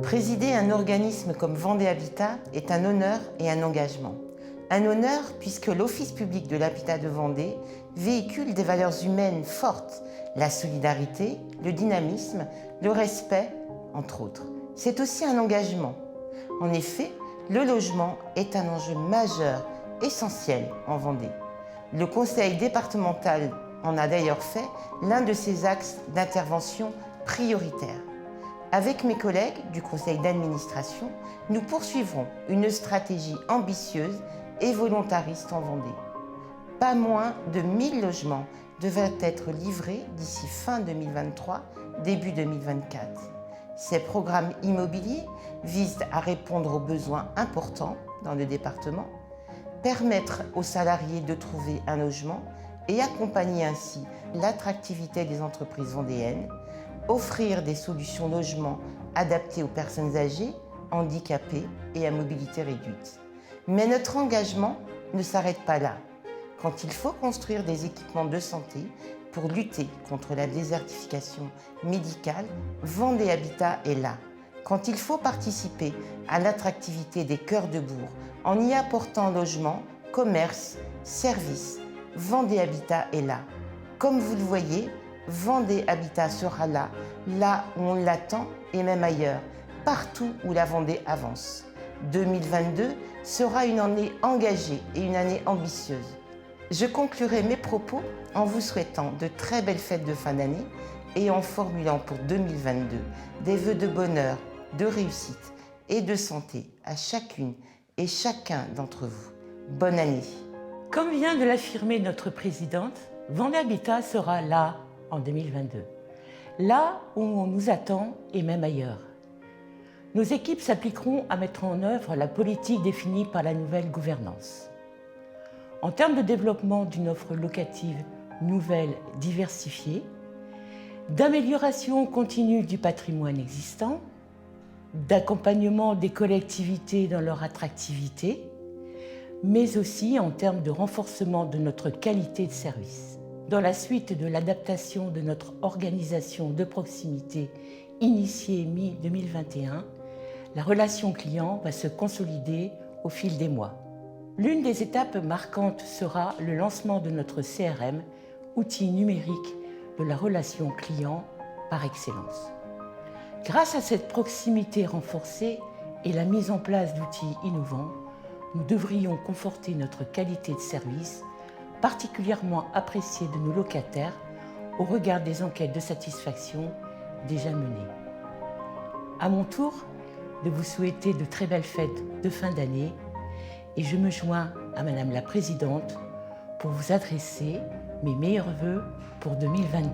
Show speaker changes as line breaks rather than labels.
Présider un organisme comme Vendée Habitat est un honneur et un engagement. Un honneur puisque l'Office public de l'habitat de Vendée véhicule des valeurs humaines fortes, la solidarité, le dynamisme, le respect, entre autres. C'est aussi un engagement. En effet, le logement est un enjeu majeur, essentiel en Vendée. Le conseil départemental en a d'ailleurs fait l'un de ses axes d'intervention prioritaires. Avec mes collègues du conseil d'administration, nous poursuivrons une stratégie ambitieuse et volontariste en Vendée. Pas moins de 1000 logements devraient être livrés d'ici fin 2023, début 2024. Ces programmes immobiliers visent à répondre aux besoins importants dans le département, permettre aux salariés de trouver un logement et accompagner ainsi l'attractivité des entreprises vendéennes, offrir des solutions logement adaptées aux personnes âgées, handicapées et à mobilité réduite. Mais notre engagement ne s'arrête pas là. Quand il faut construire des équipements de santé pour lutter contre la désertification médicale, Vendée Habitat est là. Quand il faut participer à l'attractivité des cœurs de bourg en y apportant logement, commerce, services, Vendée Habitat est là. Comme vous le voyez, Vendée Habitat sera là, là où on l'attend et même ailleurs, partout où la Vendée avance. 2022 sera une année engagée et une année ambitieuse. Je conclurai mes propos en vous souhaitant de très belles fêtes de fin d'année et en formulant pour 2022 des vœux de bonheur, de réussite et de santé à chacune et chacun d'entre vous. Bonne année.
Comme vient de l'affirmer notre présidente, Vendée Habitat sera là en 2022. Là où on nous attend et même ailleurs. Nos équipes s'appliqueront à mettre en œuvre la politique définie par la nouvelle gouvernance. En termes de développement d'une offre locative nouvelle, diversifiée, d'amélioration continue du patrimoine existant, d'accompagnement des collectivités dans leur attractivité, mais aussi en termes de renforcement de notre qualité de service. Dans la suite de l'adaptation de notre organisation de proximité initiée mi-2021, la relation client va se consolider au fil des mois. L'une des étapes marquantes sera le lancement de notre CRM, outil numérique de la relation client par excellence. Grâce à cette proximité renforcée et la mise en place d'outils innovants, nous devrions conforter notre qualité de service, particulièrement appréciée de nos locataires au regard des enquêtes de satisfaction déjà menées. À mon tour, de vous souhaiter de très belles fêtes de fin d'année et je me joins à Madame la Présidente pour vous adresser mes meilleurs vœux pour 2022.